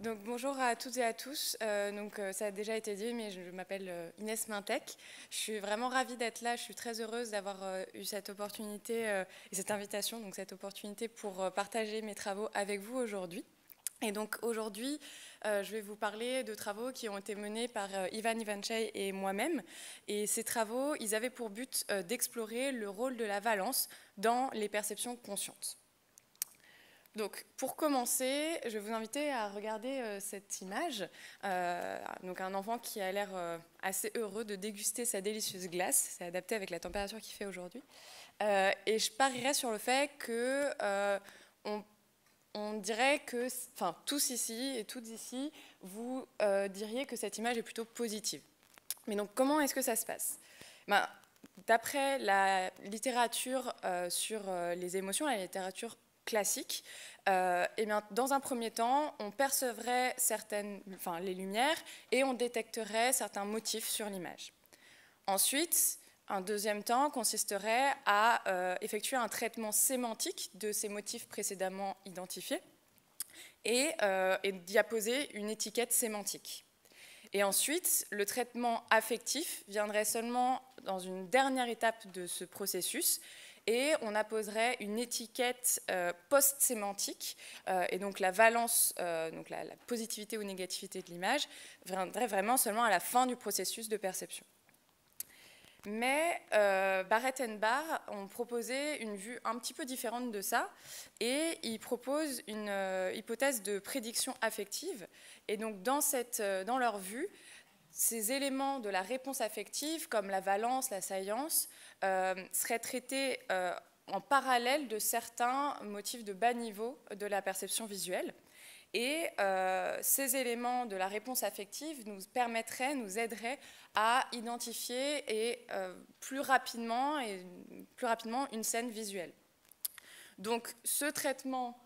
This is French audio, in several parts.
Donc, bonjour à toutes et à tous. Ça a déjà été dit, mais je m'appelle Inès Mintec. Je suis vraiment ravie d'être là. Je suis très heureuse d'avoir eu cette opportunité et cette invitation, donc cette opportunité pour partager mes travaux avec vous aujourd'hui. Et donc aujourd'hui, je vais vous parler de travaux qui ont été menés par Ivan Ivanchey et moi-même. Et ces travaux, ils avaient pour but d'explorer le rôle de la valence dans les perceptions conscientes. Donc, pour commencer, je vais vous inviter à regarder cette image. Donc, un enfant qui a l'air assez heureux de déguster sa délicieuse glace. C'est adapté avec la température qu'il fait aujourd'hui. Et je parierais sur le fait que on dirait que, enfin, tous ici et toutes ici, vous diriez que cette image est plutôt positive. Mais donc, comment est-ce que ça se passe? D'après la littérature sur les émotions, la littérature classique, eh bien, dans un premier temps, on percevrait les lumières et on détecterait certains motifs sur l'image. Ensuite, un deuxième temps consisterait à effectuer un traitement sémantique de ces motifs précédemment identifiés et d'y apposer une étiquette sémantique. Et ensuite, le traitement affectif viendrait seulement dans une dernière étape de ce processus et on apposerait une étiquette post-sémantique et donc la valence, donc la positivité ou négativité de l'image viendrait vraiment seulement à la fin du processus de perception. Mais Barrett et Barr ont proposé une vue un petit peu différente de ça et ils proposent une hypothèse de prédiction affective. Et donc dans leur vue, ces éléments de la réponse affective, comme la valence, la salience, seraient traités en parallèle de certains motifs de bas niveau de la perception visuelle. Et ces éléments de la réponse affective nous aideraient à identifier plus rapidement une scène visuelle. Donc ce traitement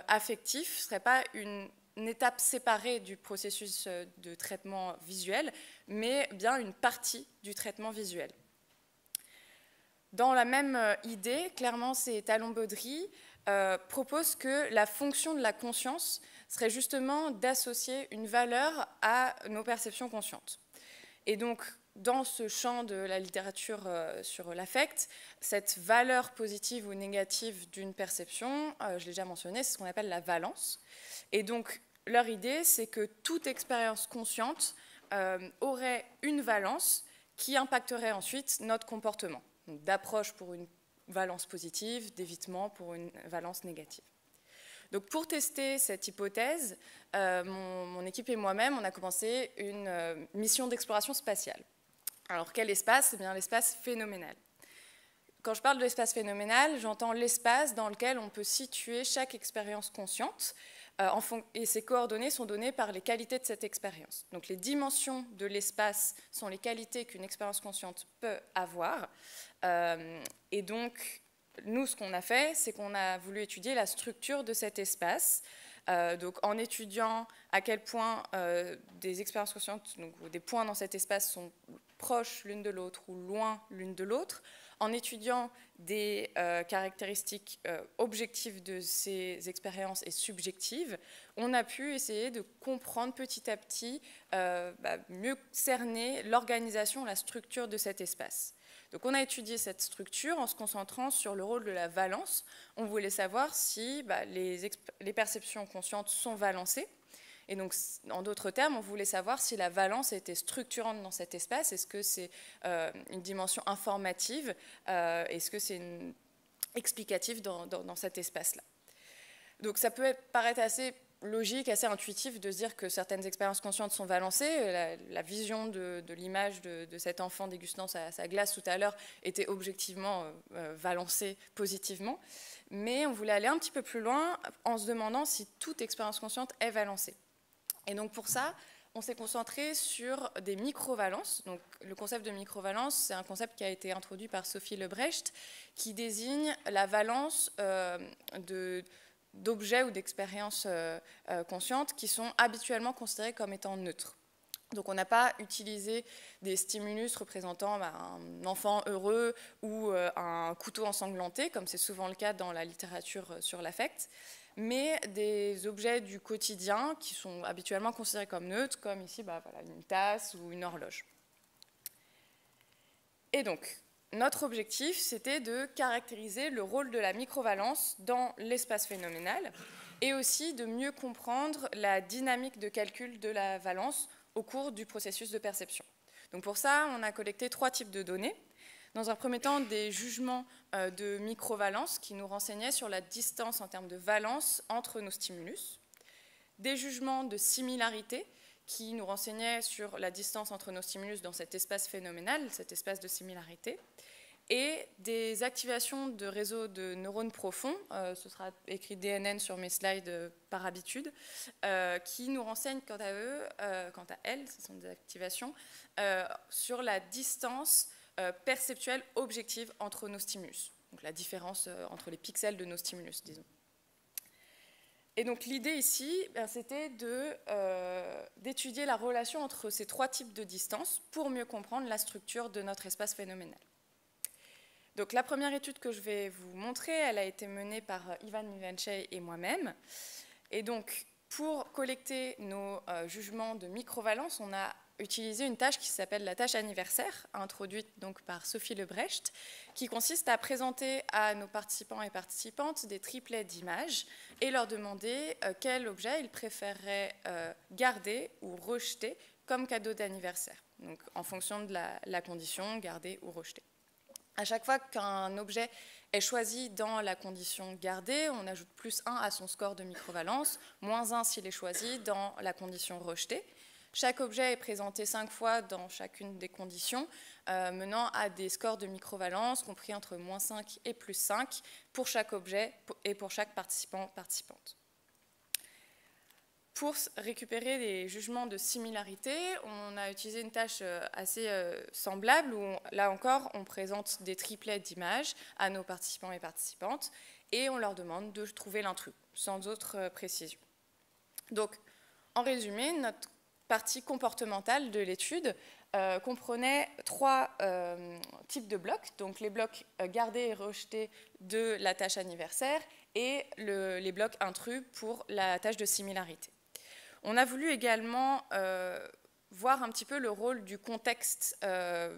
affectif ne serait pas une étape séparée du processus de traitement visuel, mais bien une partie du traitement visuel. Dans la même idée, Clermans et Talon-Baudry proposent que la fonction de la conscience serait justement d'associer une valeur à nos perceptions conscientes. Et donc, dans ce champ de la littérature sur l'affect, cette valeur positive ou négative d'une perception, je l'ai déjà mentionné, c'est ce qu'on appelle la valence. Et donc, leur idée, c'est que toute expérience consciente aurait une valence qui impacterait ensuite notre comportement. D'approche pour une valence positive, d'évitement pour une valence négative. Donc pour tester cette hypothèse, mon équipe et moi-même, on a commencé une mission d'exploration spatiale. Alors quel espace? Eh bien l'espace phénoménal. Quand je parle de l'espace phénoménal, j'entends l'espace dans lequel on peut situer chaque expérience consciente et ces coordonnées sont données par les qualités de cette expérience. Donc les dimensions de l'espace sont les qualités qu'une expérience consciente peut avoir. Et donc, nous, ce qu'on a fait, c'est qu'on a voulu étudier la structure de cet espace. Donc en étudiant à quel point des expériences conscientes, donc des points dans cet espace sont proches l'une de l'autre ou loin l'une de l'autre, en étudiant des caractéristiques objectives de ces expériences et subjectives, on a pu essayer de comprendre petit à petit, mieux cerner l'organisation, la structure de cet espace. Donc on a étudié cette structure en se concentrant sur le rôle de la valence. On voulait savoir si les perceptions conscientes sont valencées. Et donc, en d'autres termes, on voulait savoir si la valence était structurante dans cet espace. Est-ce que c'est une dimension informative? Est-ce que c'est explicatif dans cet espace-là? Donc, ça peut paraître assez logique, assez intuitif de se dire que certaines expériences conscientes sont valencées. La vision de l'image de cet enfant dégustant sa glace tout à l'heure était objectivement valencée positivement. Mais on voulait aller un petit peu plus loin en se demandant si toute expérience consciente est valencée. Et donc pour ça, on s'est concentré sur des microvalences. Donc le concept de microvalence, c'est un concept qui a été introduit par Sophie Lebrecht, qui désigne la valence d'objets ou d'expériences conscientes qui sont habituellement considérées comme étant neutres. Donc on n'a pas utilisé des stimulus représentant un enfant heureux ou un couteau ensanglanté, comme c'est souvent le cas dans la littérature sur l'affect, mais des objets du quotidien qui sont habituellement considérés comme neutres, comme ici voilà, une tasse ou une horloge. Et donc, notre objectif, c'était de caractériser le rôle de la microvalence dans l'espace phénoménal et aussi de mieux comprendre la dynamique de calcul de la valence au cours du processus de perception. Donc pour ça, on a collecté 3 types de données. Dans un premier temps, des jugements de microvalence qui nous renseignaient sur la distance en termes de valence entre nos stimulus, des jugements de similarité qui nous renseignaient sur la distance entre nos stimulus dans cet espace phénoménal, cet espace de similarité, et des activations de réseaux de neurones profonds, ce sera écrit DNN sur mes slides par habitude, qui nous renseignent quant à elles, ce sont des activations, sur la distance perceptuelle objective entre nos stimulus, donc la différence entre les pixels de nos stimulus, disons. Et donc l'idée ici, c'était d'étudier la relation entre ces 3 types de distance pour mieux comprendre la structure de notre espace phénoménal. Donc la première étude que je vais vous montrer, elle a été menée par Ivan Mivanchey et moi-même. Et donc pour collecter nos jugements de microvalence, on a utilisé une tâche qui s'appelle la tâche anniversaire, introduite donc par Sophie Lebrecht, qui consiste à présenter à nos participants et participantes des triplets d'images et leur demander quel objet ils préféreraient garder ou rejeter comme cadeau d'anniversaire, donc en fonction de la condition garder ou rejeter. À chaque fois qu'un objet est choisi dans la condition gardée, on ajoute +1 à son score de microvalence, -1 s'il est choisi dans la condition rejetée. Chaque objet est présenté 5 fois dans chacune des conditions, menant à des scores de microvalence compris entre -5 et +5 pour chaque objet et pour chaque participant-participante. Pour récupérer les jugements de similarité, on a utilisé une tâche assez semblable où, là encore, on présente des triplets d'images à nos participants et participantes et on leur demande de trouver l'intrus, sans autre précision. Donc, en résumé, notre partie comportementale de l'étude comprenait 3 types de blocs, donc les blocs gardés et rejetés de la tâche anniversaire et les blocs intrus pour la tâche de similarité. On a voulu également voir un petit peu le rôle du contexte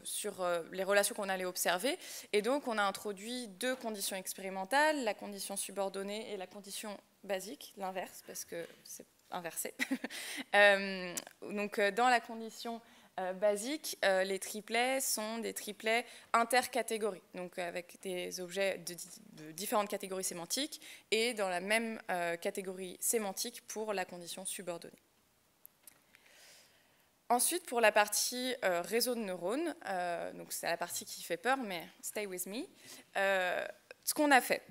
sur les relations qu'on allait observer. Et donc, on a introduit 2 conditions expérimentales, la condition subordonnée et la condition basique, l'inverse, parce que c'est inversé. Donc, dans la condition basique, les triplets sont des triplets intercatégories, donc avec des objets de différentes catégories sémantiques et dans la même catégorie sémantique pour la condition subordonnée. Ensuite, pour la partie réseau de neurones, donc c'est la partie qui fait peur, mais stay with me, ce qu'on a fait.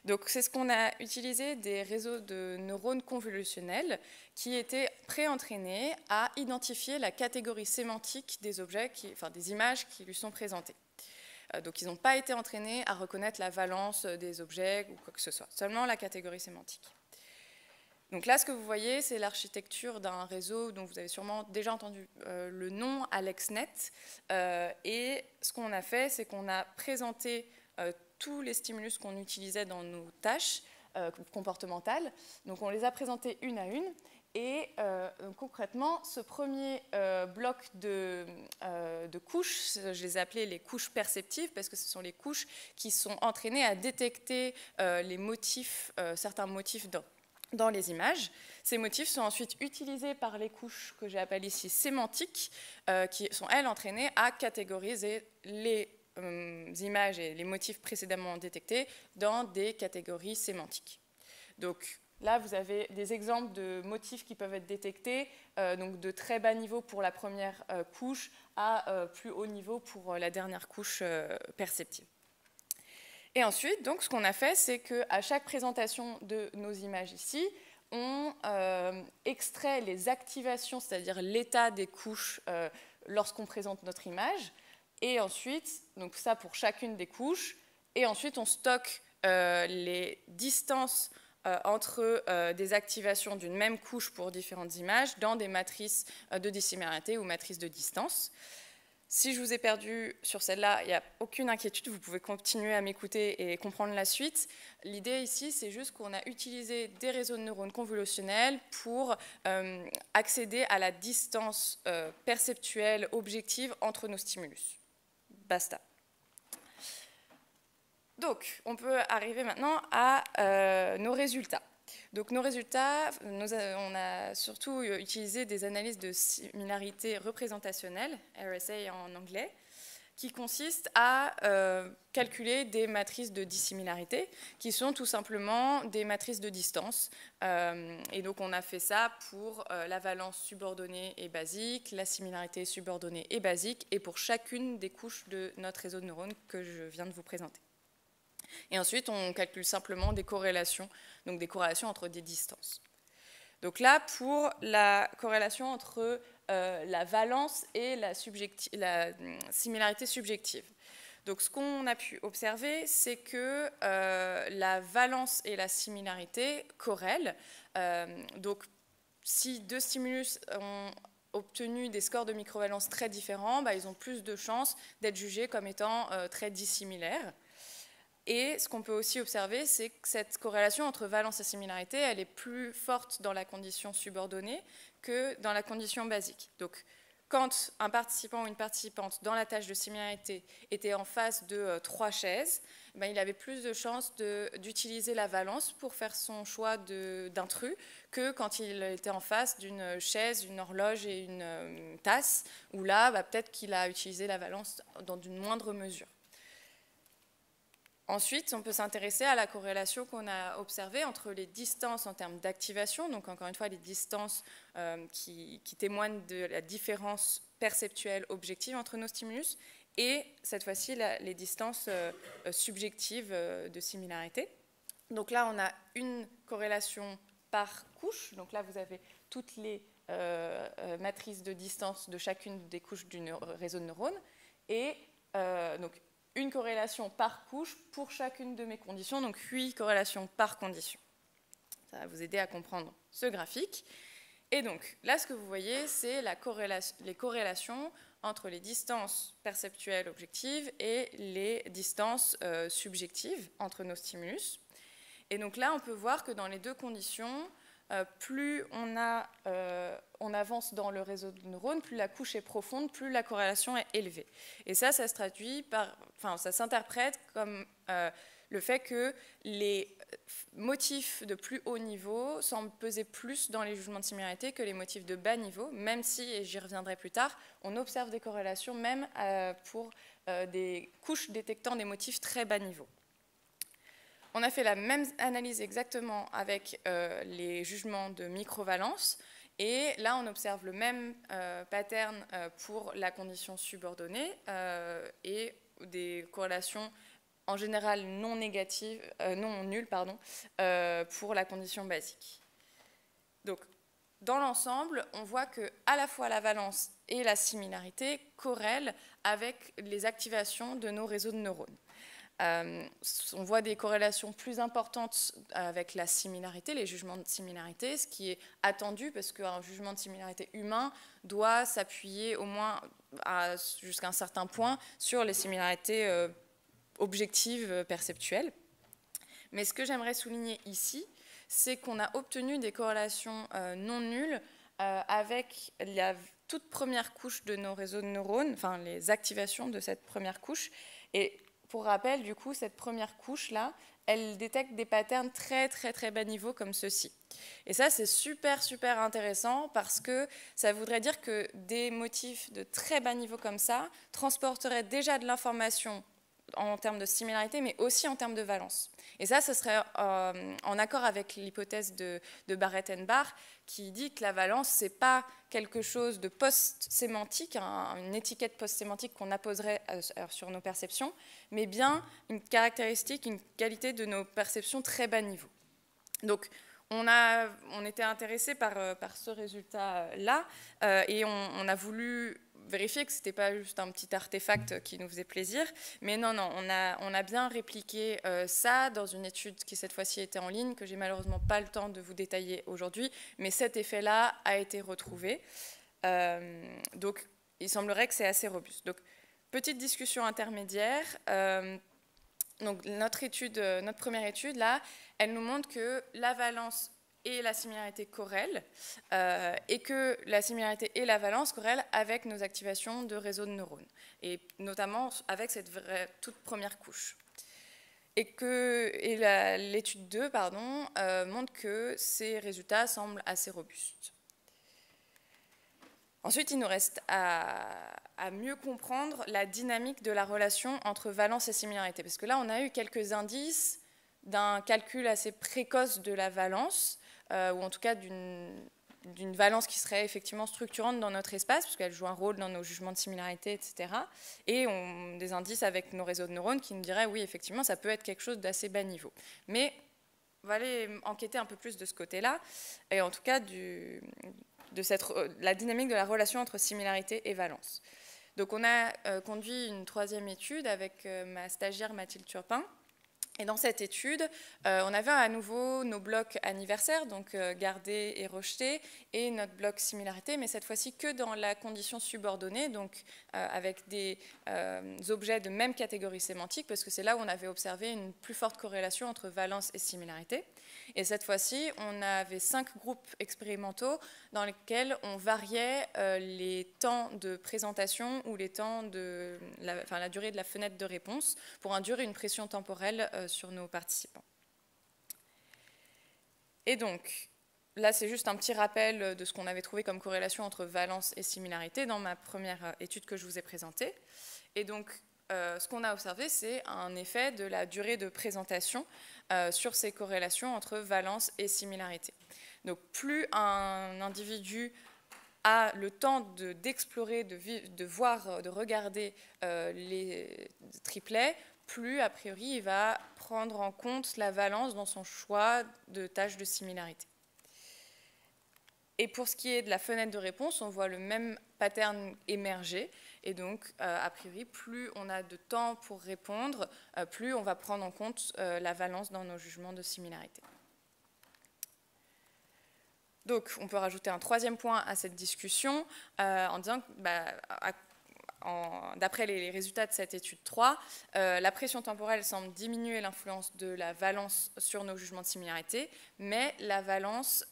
Donc c'est ce qu'on a utilisé des réseaux de neurones convolutionnels qui étaient pré-entraînés à identifier la catégorie sémantique des objets, enfin des images qui lui sont présentées. Donc ils n'ont pas été entraînés à reconnaître la valence des objets ou quoi que ce soit, seulement la catégorie sémantique. Donc là, ce que vous voyez, c'est l'architecture d'un réseau dont vous avez sûrement déjà entendu le nom, AlexNet. Et ce qu'on a fait, c'est qu'on a présenté tous les stimulus qu'on utilisait dans nos tâches comportementales. Donc on les a présentés une à une. Et concrètement, ce premier bloc de couches, je les ai appelées les couches perceptives parce que ce sont les couches qui sont entraînées à détecter les motifs, certains motifs dans les images. Ces motifs sont ensuite utilisés par les couches que j'ai appelées ici sémantiques, qui sont, elles, entraînées à catégoriser les images et les motifs précédemment détectés dans des catégories sémantiques. Donc là, vous avez des exemples de motifs qui peuvent être détectés, donc de très bas niveau pour la première couche à plus haut niveau pour la dernière couche perceptive. Et ensuite, donc, ce qu'on a fait, c'est qu'à chaque présentation de nos images ici, on extrait les activations, c'est-à-dire l'état des couches lorsqu'on présente notre image. Et ensuite, donc ça pour chacune des couches. Et ensuite, on stocke les distances entre des activations d'une même couche pour différentes images dans des matrices de dissimilarité ou matrices de distance. Si je vous ai perdu sur celle-là, il n'y a aucune inquiétude, vous pouvez continuer à m'écouter et comprendre la suite. L'idée ici, c'est juste qu'on a utilisé des réseaux de neurones convolutionnels pour accéder à la distance perceptuelle objective entre nos stimulus. Basta. Donc, on peut arriver maintenant à nos résultats. Donc nos résultats, on a surtout utilisé des analyses de similarité représentationnelle, RSA en anglais, qui consistent à calculer des matrices de dissimilarité, qui sont tout simplement des matrices de distance. Et donc on a fait ça pour la valence subordonnée et basique, la similarité subordonnée et basique, et pour chacune des couches de notre réseau de neurones que je viens de vous présenter. Et ensuite, on calcule simplement des corrélations, donc des corrélations entre des distances. Donc là, pour la corrélation entre la valence et la similarité subjective. Donc ce qu'on a pu observer, c'est que la valence et la similarité corrèlent. Donc si deux stimulus ont obtenu des scores de microvalence très différents, ils ont plus de chances d'être jugés comme étant très dissimilaires. Et ce qu'on peut aussi observer, c'est que cette corrélation entre valence et similarité, elle est plus forte dans la condition subordonnée que dans la condition basique. Donc, quand un participant ou une participante dans la tâche de similarité était en face de 3 chaises, il avait plus de chances d'utiliser la valence pour faire son choix d'intrus que quand il était en face d'une chaise, une horloge et une tasse, où là, peut-être qu'il a utilisé la valence dans une moindre mesure. Ensuite, on peut s'intéresser à la corrélation qu'on a observée entre les distances en termes d'activation, donc encore une fois les distances qui témoignent de la différence perceptuelle objective entre nos stimulus, et cette fois-ci les distances subjectives de similarité. Donc là, on a une corrélation par couche, donc là vous avez toutes les matrices de distance de chacune des couches du réseau de neurones, et donc une corrélation par couche pour chacune de mes conditions, donc 8 corrélations par condition. Ça va vous aider à comprendre ce graphique. Et donc, là, ce que vous voyez, c'est les corrélations entre les distances perceptuelles objectives et les distances subjectives entre nos stimulus. Et donc là, on peut voir que dans les deux conditions, plus on avance dans le réseau de neurones, plus la couche est profonde, plus la corrélation est élevée. Et ça se traduit ça s'interprète comme le fait que les motifs de plus haut niveau semblent peser plus dans les jugements de similarité que les motifs de bas niveau, même si, et j'y reviendrai plus tard, on observe des corrélations même pour des couches détectant des motifs très bas niveau. On a fait la même analyse exactement avec les jugements de microvalence, et là on observe le même pattern pour la condition subordonnée et des corrélations en général non négatives, non nulles, pour la condition basique. Donc dans l'ensemble, on voit que à la fois la valence et la similarité corrèlent avec les activations de nos réseaux de neurones. On voit des corrélations plus importantes avec la similarité, les jugements de similarité, ce qui est attendu parce qu'un jugement de similarité humain doit s'appuyer au moins jusqu'à un certain point sur les similarités objectives perceptuelles. Mais ce que j'aimerais souligner ici, c'est qu'on a obtenu des corrélations non nulles avec la toute première couche de nos réseaux de neurones, enfin les activations de cette première couche. Et pour rappel, du coup, cette première couche-là, elle détecte des patterns très, très, très bas niveau comme ceci. Et ça, c'est super, super intéressant parce que ça voudrait dire que des motifs de très bas niveau comme ça transporteraient déjà de l'information en termes de similarité, mais aussi en termes de valence. Et ça, ce serait en accord avec l'hypothèse de Barrett-Barr, qui dit que la valence, ce n'est pas quelque chose de post-sémantique, une étiquette post-sémantique qu'on apposerait sur nos perceptions, mais bien une caractéristique, une qualité de nos perceptions très bas niveau. Donc, on était intéressé par ce résultat-là, et on a voulu vérifier que ce n'était pas juste un petit artefact qui nous faisait plaisir, mais non, on a bien répliqué ça dans une étude qui cette fois-ci était en ligne, que j'ai malheureusement pas le temps de vous détailler aujourd'hui, mais cet effet-là a été retrouvé. Donc il semblerait que c'est assez robuste. Donc, petite discussion intermédiaire. Donc, notre première étude, là, elle nous montre que la valence et la similarité corrèlent, et que la similarité et la valence corrèlent avec nos activations de réseaux de neurones, et notamment avec cette toute première couche. Et l'étude 2 montre que ces résultats semblent assez robustes. Ensuite, il nous reste à mieux comprendre la dynamique de la relation entre valence et similarité, parce que là, on a eu quelques indices d'un calcul assez précoce de la valence, ou en tout cas d'une valence qui serait effectivement structurante dans notre espace, puisqu'elle joue un rôle dans nos jugements de similarité, etc. Et des indices avec nos réseaux de neurones qui nous diraient, oui, effectivement, ça peut être quelque chose d'assez bas niveau. Mais on va aller enquêter un peu plus de ce côté-là, et en tout cas la dynamique de la relation entre similarité et valence. Donc on a conduit une troisième étude avec ma stagiaire Mathilde Turpin. Et dans cette étude, on avait à nouveau nos blocs anniversaires, donc gardés et rejetés, et notre bloc similarité, mais cette fois-ci que dans la condition subordonnée, donc avec des objets de même catégorie sémantique, parce que c'est là où on avait observé une plus forte corrélation entre valence et similarité. Et cette fois-ci, on avait 5 groupes expérimentaux dans lesquels on variait les temps de présentation ou les temps la durée de la fenêtre de réponse pour induire une pression temporelle sur nos participants. Et donc, là, c'est juste un petit rappel de ce qu'on avait trouvé comme corrélation entre valence et similarité dans ma première étude que je vous ai présentée. Et donc, ce qu'on a observé, c'est un effet de la durée de présentation sur ces corrélations entre valence et similarité. Donc, plus un individu a le temps d'explorer, de voir, de regarder les triplets, plus, a priori, il va prendre en compte la valence dans son choix de tâches de similarité. Et pour ce qui est de la fenêtre de réponse, on voit le même pattern émerger. Et donc, a priori, plus on a de temps pour répondre, plus on va prendre en compte la valence dans nos jugements de similarité. Donc, on peut rajouter un troisième point à cette discussion en disant que, d'après les résultats de cette étude 3, la pression temporelle semble diminuer l'influence de la valence sur nos jugements de similarité, mais la valence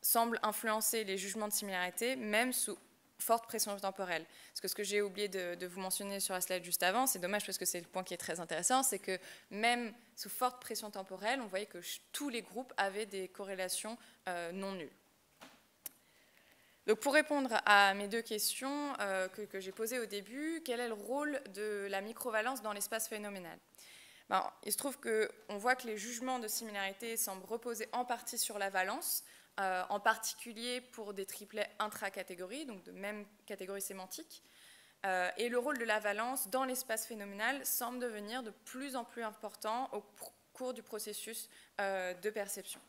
semble influencer les jugements de similarité, même sous forte pression temporelle. Parce que ce que j'ai oublié de vous mentionner sur la slide juste avant, c'est dommage parce que c'est le point qui est très intéressant, c'est que même sous forte pression temporelle, on voyait que tous les groupes avaient des corrélations non nulles. Donc pour répondre à mes deux questions que j'ai posées au début, quel est le rôle de la microvalence dans l'espace phénoménal ? Il se trouve qu'on voit que les jugements de similarité semblent reposer en partie sur la valence, en particulier pour des triplets intracatégories, donc de même catégorie sémantique. Et le rôle de la valence dans l'espace phénoménal semble devenir de plus en plus important au cours du processus de perception.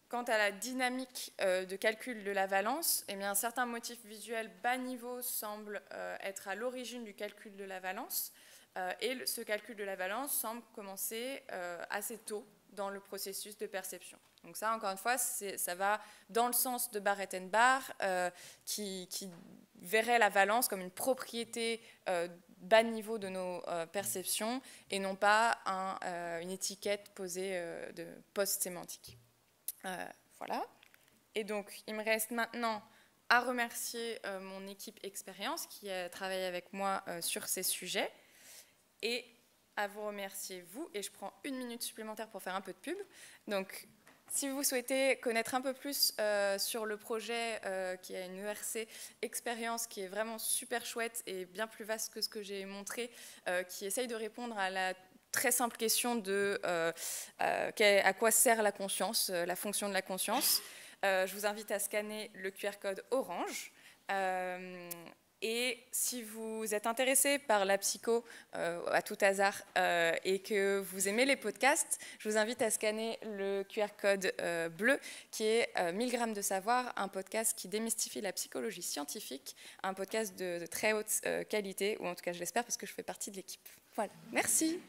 Quant à la dynamique de calcul de la valence, eh bien, certains motifs visuels bas niveau semblent être à l'origine du calcul de la valence, et ce calcul de la valence semble commencer assez tôt dans le processus de perception. Donc ça, encore une fois, ça va dans le sens de Barrett-Barr, qui verrait la valence comme une propriété bas niveau de nos perceptions et non pas une étiquette posée de post-sémantique. Voilà. Et donc, il me reste maintenant à remercier mon équipe Expérience qui a travaillé avec moi sur ces sujets et à vous remercier, vous. Et je prends 1 minute supplémentaire pour faire un peu de pub. Donc, si vous souhaitez connaître un peu plus sur le projet qui a une ERC Expérience qui est vraiment super chouette et bien plus vaste que ce que j'ai montré, qui essaye de répondre à la très simple question de à quoi sert la conscience, la fonction de la conscience. Je vous invite à scanner le QR code orange. Et si vous êtes intéressé par la psycho à tout hasard et que vous aimez les podcasts, je vous invite à scanner le QR code bleu qui est 1000 grammes de savoir, un podcast qui démystifie la psychologie scientifique, un podcast de très haute qualité, ou en tout cas je l'espère parce que je fais partie de l'équipe. Voilà, merci.